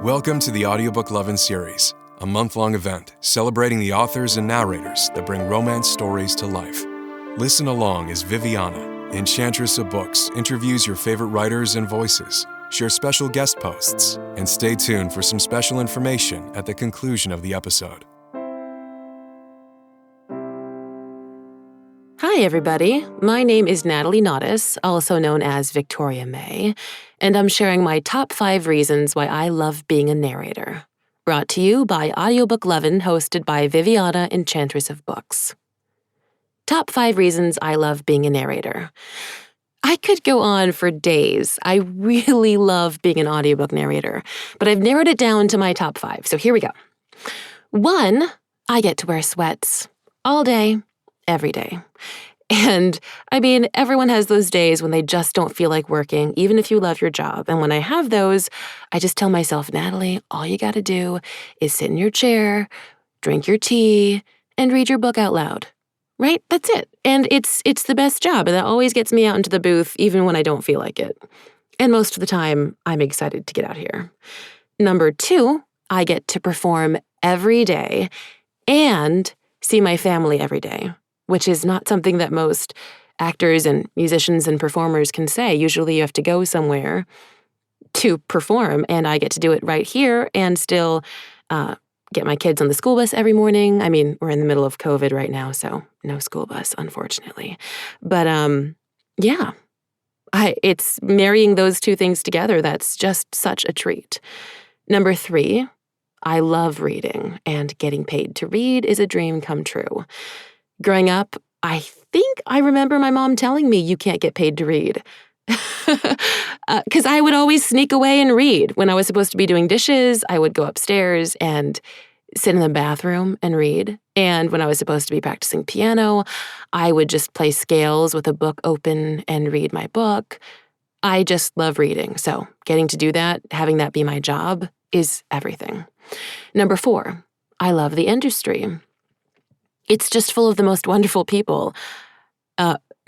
Welcome to the Audiobook Lovin Series, a month-long event celebrating the authors and narrators that bring romance stories to life. Listen along as Viviana, Enchantress of Books, interviews your favorite writers and voices, share special guest posts, and stay tuned for some special information at the conclusion of the episode. Hi, everybody. My name is Natalie Naudis, also known as Victoria May, and I'm sharing my top 5 reasons why I love being a narrator. Brought to you by Audiobook Lovin, hosted by Viviana, Enchantress of Books. Top 5 reasons I love being a narrator. I could go on for days. I really love being an audiobook narrator, but I've narrowed it down to my top 5, so here we go. 1, I get to wear sweats all day, every day. And I mean, everyone has those days when they just don't feel like working, even if you love your job. And when I have those, I just tell myself, Natalie, all you gotta do is sit in your chair, drink your tea, and read your book out loud. Right? That's it. And it's the best job, and that always gets me out into the booth, even when I don't feel like it. And most of the time, I'm excited to get out here. Number 2, I get to perform every day and see my family every day, which is not something that most actors and musicians and performers can say. Usually you have to go somewhere to perform, and I get to do it right here and still get my kids on the school bus every morning. I mean, we're in the middle of COVID right now, so no school bus, unfortunately. But yeah, it's marrying those two things together that's just such a treat. Number 3, I love reading, and getting paid to read is a dream come true. Growing up, I think I remember my mom telling me you can't get paid to read. Because I would always sneak away and read. When I was supposed to be doing dishes, I would go upstairs and sit in the bathroom and read. And when I was supposed to be practicing piano, I would just play scales with a book open and read my book. I just love reading. So getting to do that, having that be my job, is everything. Number 4, I love the industry. It's just full of the most wonderful people.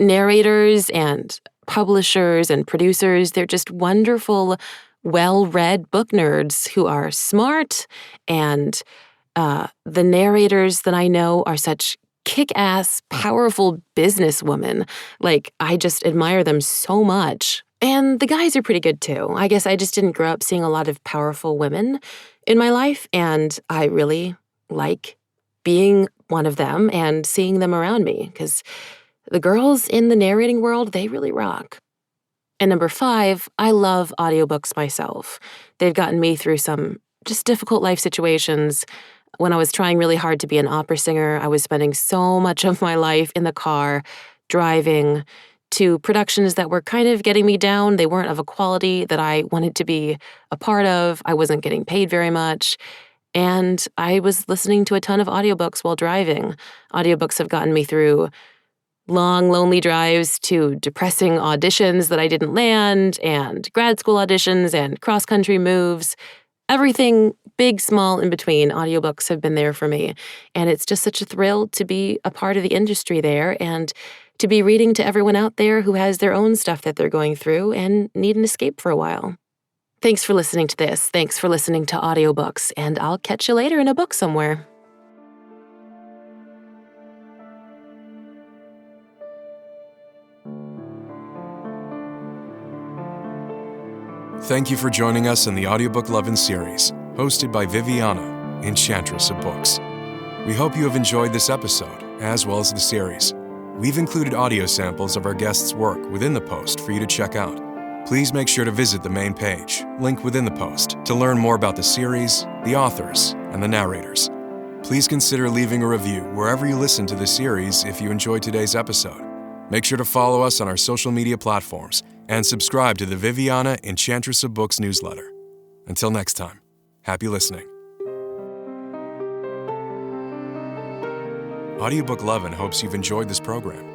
Narrators and publishers and producers, they're just wonderful, well-read book nerds who are smart, and the narrators that I know are such kick-ass, powerful businesswomen. Like, I just admire them so much. And the guys are pretty good too. I guess I just didn't grow up seeing a lot of powerful women in my life, and I really like being one of them and seeing them around me, because the girls in the narrating world, they really rock. And number 5, I love audiobooks myself. They've gotten me through some just difficult life situations. When I was trying really hard to be an opera singer, I was spending so much of my life in the car, driving to productions that were kind of getting me down. They weren't of a quality that I wanted to be a part of. I wasn't getting paid very much. And I was listening to a ton of audiobooks while driving. Audiobooks have gotten me through long, lonely drives to depressing auditions that I didn't land, and grad school auditions and cross-country moves. Everything, big, small, in between, audiobooks have been there for me. And it's just such a thrill to be a part of the industry there and to be reading to everyone out there who has their own stuff that they're going through and need an escape for a while. Thanks for listening to this. Thanks for listening to audiobooks, and I'll catch you later in a book somewhere. Thank you for joining us in the Audiobook Lovin Series, hosted by Viviana, Enchantress of Books. We hope you have enjoyed this episode, as well as the series. We've included audio samples of our guests' work within the post for you to check out. Please make sure to visit the main page, link within the post, to learn more about the series, the authors, and the narrators. Please consider leaving a review wherever you listen to the series if you enjoyed today's episode. Make sure to follow us on our social media platforms and subscribe to the Viviana Enchantress of Books newsletter. Until next time, happy listening. Audiobook Lovin hopes you've enjoyed this program.